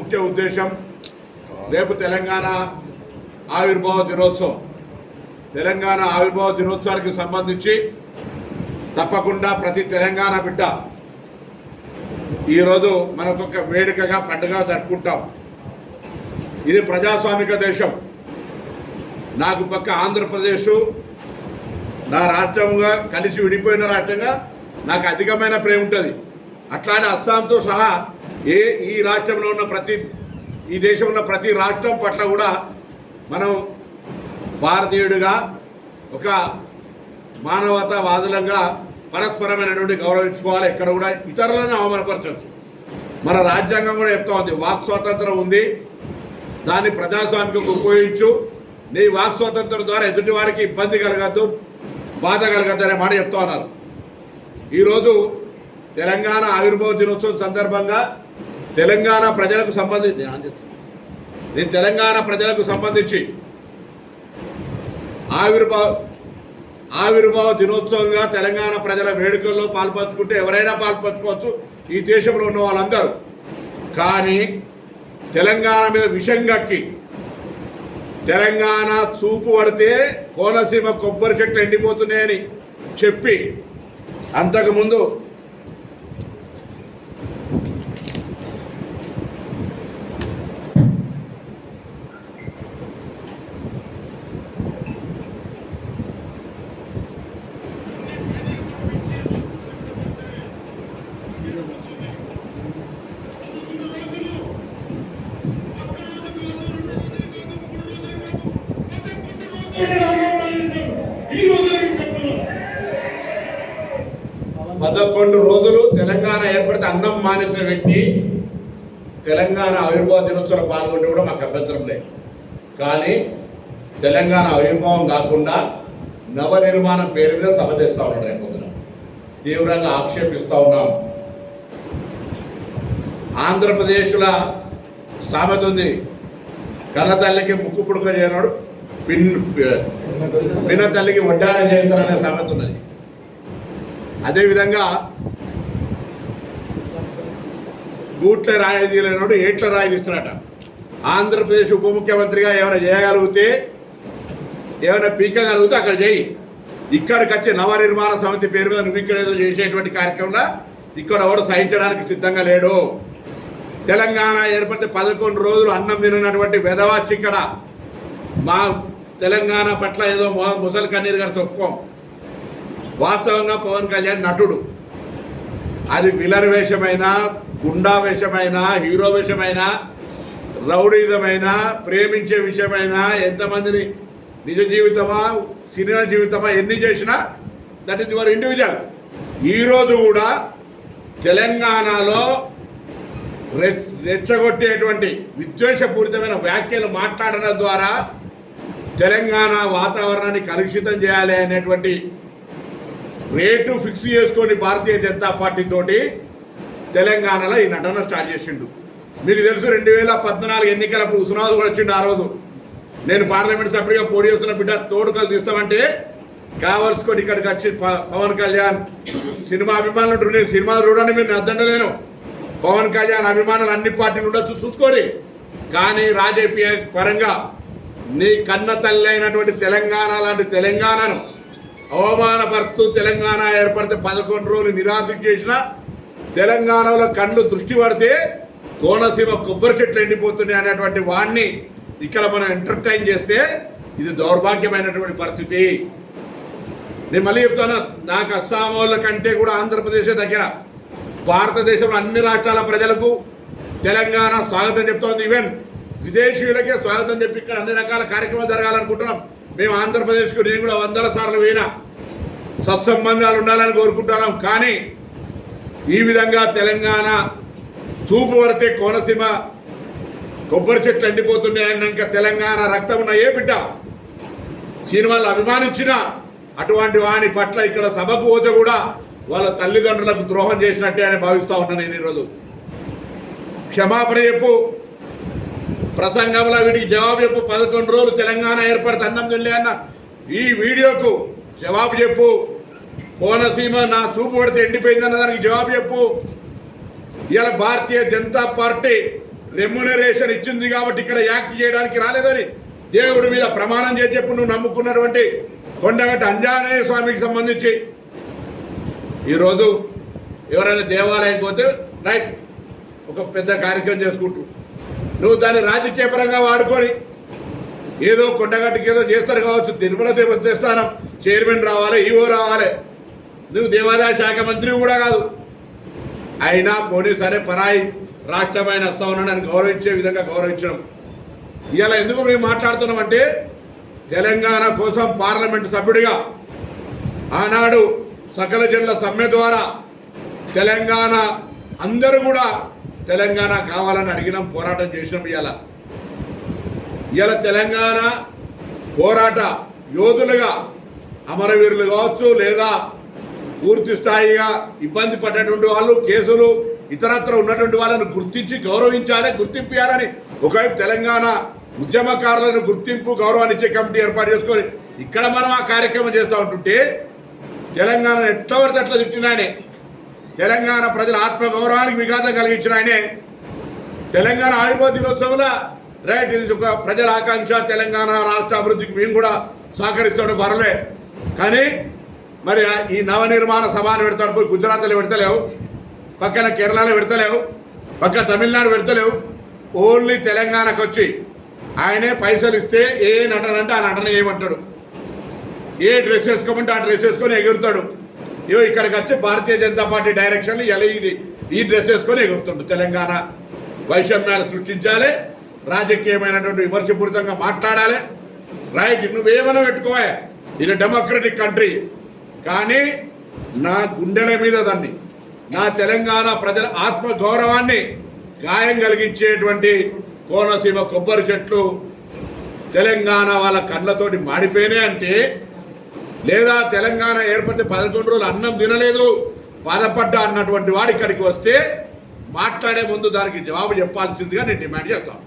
ముఖ్య ఉద్దేశం రేపు తెలంగాణ ఆవిర్భావ దినోత్సవం. తెలంగాణ ఆవిర్భావ దినోత్సవానికి సంబంధించి తప్పకుండా ప్రతి తెలంగాణ బిడ్డ ఈరోజు మనకొక వేడుకగా పండుగ జరుపుకుంటాం. ఇది ప్రజాస్వామిక దేశం. నాకు పక్క ఆంధ్రప్రదేశ్ నా రాష్ట్రంగా కలిసి విడిపోయిన రాష్ట్రంగా నాకు అధికమైన ప్రేమ ఉంటుంది. అట్లానే అస్సాంతో సహా ఈ రాష్ట్రంలో ఉన్న ఈ దేశంలో ఉన్న ప్రతి రాష్ట్రం పట్ల కూడా మనం భారతీయుడిగా ఒక మానవతావాదులంగా పరస్పరమైనటువంటి గౌరవించుకోవాలి. ఎక్కడ కూడా ఇతరులను అవమానపరచదు. మన రాజ్యాంగం కూడా చెప్తా ఉంది, వాక్ స్వాతంత్రం ఉంది, దాన్ని ప్రజాస్వామ్యంగా ఉపయోగించు, నీ వాక్ స్వాతంత్రం ద్వారా ఎదుటివాడికి ఇబ్బంది కలగద్దు, బాధ కలగద్దు అనే మాట చెప్తా ఉన్నారు. ఈరోజు తెలంగాణ ఆవిర్భావ దినోత్సవం సందర్భంగా తెలంగాణ ప్రజలకు సంబంధించి ఆవిర్భావ దినోత్సవంగా తెలంగాణ ప్రజల వేడుకల్లో పాల్పంచుకుంటే ఎవరైనా పాల్పంచుకోవచ్చు, ఈ దేశంలో ఉన్న వాళ్ళందరూ. కానీ తెలంగాణ మీద విషం కక్కి తెలంగాణ చూపు పడితే కోనసీమ కొబ్బరి చెట్లు ఎండిపోతున్నాయని చెప్పి అంతకుముందు పదకొండు రోజులు తెలంగాణ ఏర్పడితే అన్నం మానేసిన వ్యక్తి తెలంగాణ ఆవిర్భావ దినోత్సవం పాల్గొంటే కూడా మాకు అభ్యంతరం లేదు. కానీ తెలంగాణ ఆవిర్భావం కాకుండా నవనిర్మాణం పేరు మీద సభ చేస్తూ ఉన్నాడు. రేపొద్దున తీవ్రంగా ఆక్షేపిస్తూ ఉన్నాం. ఆంధ్రప్రదేశ్లో సామెత ఉంది, కన్న తల్లికి ముక్కు పుడక చేయనాడు పిన్న తల్లికి వడ్డానం చేస్తారనే సామెత ఉన్నది. అదేవిధంగా గూట్ల రాయి తీయలేనాడు ఏట్ల రాయి తీస్తున్నాట. ఆంధ్రప్రదేశ్ ఉప ముఖ్యమంత్రిగా ఏమైనా చేయగలిగితే, ఏమైనా పీకగలిగితే అక్కడ చేయి. ఇక్కడికి వచ్చే నవనిర్మాణ సమితి పేరు మీద నువ్వు ఇక్కడ ఏదో చేసేటువంటి కార్యక్రమంలో ఇక్కడ ఎవడు సహించడానికి సిద్ధంగా లేడు. తెలంగాణ ఏర్పడితే 11 రోజులు అన్నం తినటువంటి వెధవాచి ఇక్కడ మా తెలంగాణ పట్ల ఏదో ముసలి కన్నీరు గారు తొప్పుకోం. వాస్తవంగా పవన్ కళ్యాణ్ నటుడు. అది విలన్ వేషమైనా, గుండా వేషమైనా, హీరో వేషమైనా, రౌడీజమైనా, ప్రేమించే విషయమైనా, ఎంతమందిని నిజ జీవితమా సినిమా జీవితమా ఎన్ని చేసినా దట్ ఈస్ యువర్ ఇండివిజువల్. ఈరోజు కూడా తెలంగాణలో రెచ్చగొట్టేటువంటి విద్వేషపూరితమైన వ్యాఖ్యలు మాట్లాడడం ద్వారా తెలంగాణ వాతావరణాన్ని కలుషితం చేయాలి అనేటువంటి రేటు ఫిక్స్ చేసుకొని భారతీయ జనతా పార్టీ తోటి తెలంగాణలో ఈ నటన స్టార్ట్ చేసిండు. మీకు తెలుసు 2014 ఎన్నికలప్పుడు ఉస్నాథ్ కూడా వచ్చిండు. ఆ రోజు నేను పార్లమెంట్ సభ్యుడిగా పోటీ చేస్తున్న బిడ్డ తోడుకలు తీస్తామంటే కావలసుకొని ఇక్కడికి వచ్చి పవన్ కళ్యాణ్ సినిమా అభిమానులు ఉంటారు, నేను సినిమాలు చూడండి, మీరు అద్దండలేను. పవన్ కళ్యాణ్ అభిమానులు అన్ని పార్టీలు ఉండొచ్చు, చూసుకోరి. కానీ రాజకీయ పరంగా నీ కన్న తల్లి అయినటువంటి తెలంగాణ లాంటి తెలంగాణను అవమానపరుస్తూ తెలంగాణ ఏర్పడితే 11 రోజులు నిరాశ చేసిన తెలంగాణలో కళ్ళు దృష్టి పడితే కోనసీమ కొబ్బరి చెట్లు ఎండిపోతున్నాయి అనేటువంటి వాడిని ఇక్కడ మనం ఎంటర్టైన్ చేస్తే ఇది దౌర్భాగ్యమైనటువంటి పరిస్థితి. నేను మళ్ళీ చెప్తాను, నాకు అస్సాం వాళ్ళ కంటే కూడా ఆంధ్రప్రదేశ్ దగ్గర. భారతదేశంలో అన్ని రాష్ట్రాల ప్రజలకు తెలంగాణ స్వాగతం చెప్తోంది. ఈవెన్ విదేశీయులకే స్వాగతం చెప్పి ఇక్కడ అన్ని రకాల కార్యక్రమాలు జరగాలనుకుంటున్నాం. మేము ఆంధ్రప్రదేశ్కు నేను కూడా 100 సార్లు పోయినా, సత్సంబంధాలు ఉండాలని కోరుకుంటున్నాం. కానీ ఈ విధంగా తెలంగాణ చూపు పడితే కోనసీమ కొబ్బరి చెట్లు ఎండిపోతున్నాయన్నాక తెలంగాణ రక్తం ఉన్న ఏ బిడ్డ సినిమాలు అభిమానించిన అటువంటి వాని పట్ల ఇక్కడ సభకు పోతే కూడా వాళ్ళ తల్లిదండ్రులకు ద్రోహం చేసినట్టే అని భావిస్తూ ఉన్నాను. నేను ఈరోజు క్షమాపణ చెప్పు, ప్రసంగంలో వీటికి జవాబు చెప్పు. 11 రోజులు తెలంగాణ ఏర్పడితే అన్నం తినలే అన్న ఈ వీడియోకు జవాబు చెప్పు. కోనసీమ నా చూపు పడితే ఎండిపోయిందన్న దానికి జవాబు చెప్పు. ఇవాళ భారతీయ జనతా పార్టీ రెమ్యునరేషన్ ఇచ్చింది కాబట్టి ఇక్కడ యాక్ట్ చేయడానికి రాలేదని దేవుడి మీద ప్రమాణం చేసి చెప్పు నువ్వు నమ్ముకున్నటువంటి కొండగట్ట ఆంజనేయ స్వామికి సంబంధించి ఈరోజు ఎవరైనా దేవాలయం పోతే రైట్ ఒక పెద్ద కార్యక్రమం చేసుకుంటూ నువ్వు దాన్ని రాజకీయ పరంగా వాడుకొని ఏదో కొండగట్టుకి ఏదో చేస్తారు కావచ్చు, తిరుమల దేవస్థానం చైర్మన్ రావాలి, ఈవో రావాలి, నువ్వు దేవాదాయ శాఖ మంత్రి కూడా కాదు, అయినా పోనీ సరే పరాయి రాష్ట్రమైన వస్తా ఉన్నాడని గౌరవించే విధంగా గౌరవించడం. ఇలా ఎందుకు మేము మాట్లాడుతున్నామంటే తెలంగాణ కోసం పార్లమెంటు సభ్యుడిగా ఆనాడు సకల జనుల సమ్మె ద్వారా తెలంగాణ అందరూ కూడా తెలంగాణ కావాలని అడిగినాం, పోరాటం చేసినాం. ఇవాళ తెలంగాణ పోరాట యోధులుగా అమరవీరులు కావచ్చు, లేదా పూర్తి స్థాయిగా ఇబ్బంది పడ్డటువంటి వాళ్ళు, కేసులు ఇతరత్ర ఉన్నటువంటి వాళ్ళను గుర్తించి గౌరవించాలి, గుర్తింపాలని ఒకవైపు తెలంగాణ ఉద్యమకారులను గుర్తింపు గౌరవాన్ని ఇచ్చే కమిటీ ఏర్పాటు చేసుకొని ఇక్కడ మనం ఆ కార్యక్రమం చేస్తూ ఉంటుంటే తెలంగాణ ఎట్లా పడితే అట్లా తిట్టిన ఆయనే, తెలంగాణ ప్రజల ఆత్మగౌరవానికి విఘాతం కలిగించిన ఆయనే, తెలంగాణ ఆవిర్భావ దినోత్సవంలో రైట్ ఇది ఒక ప్రజల ఆకాంక్ష, తెలంగాణ రాష్ట్ర అభివృద్ధికి మేము కూడా సహకరిస్తాడు పర్లే, కానీ మరి ఈ నవనిర్మాణ సభను పెడతాడు పోయి గుజరాత్లో పెడతలేవు, పక్కన కేరళలో పెడతలేవు, పక్క తమిళనాడు పెడతలేవు, ఓన్లీ తెలంగాణకు వచ్చి ఆయనే పైసలు ఇస్తే ఏ నటన అంటే ఆ నటన ఏమంటాడు, ఏ డ్రెస్ వేసుకోమంటే ఆ డ్రెస్ వేసుకొని ఎగురుతాడు. ఇవో ఇక్కడికి వచ్చి భారతీయ జనతా పార్టీ డైరెక్షన్లు ఎలా ఈ డ్రెస్ వేసుకొని ఎగురుతాడు. తెలంగాణ వైషమ్యాలు సృష్టించాలి, రాజకీయమైనటువంటి విమర్శపూరితంగా మాట్లాడాలి. రైట్, నువ్వేమైనా పెట్టుకోవా, ఇది డెమోక్రటిక్ కంట్రీ, కానీ నా గుండెల మీద దాన్ని నా తెలంగాణ ప్రజల ఆత్మ గౌరవాన్ని గాయం కలిగించేటువంటి కోనసీమ కొబ్బరి చెట్లు తెలంగాణ వాళ్ళ కళ్ళతోటి మాడిపోయినాయి అంటే, లేదా తెలంగాణ ఏర్పడితే 11 రోజులు అన్నం తినలేదు బాధపడ్డా అన్నటువంటి వాడు ఇక్కడికి వస్తే మాట్లాడే ముందు దానికి జవాబు చెప్పాల్సిందిగా నేను డిమాండ్ చేస్తాను.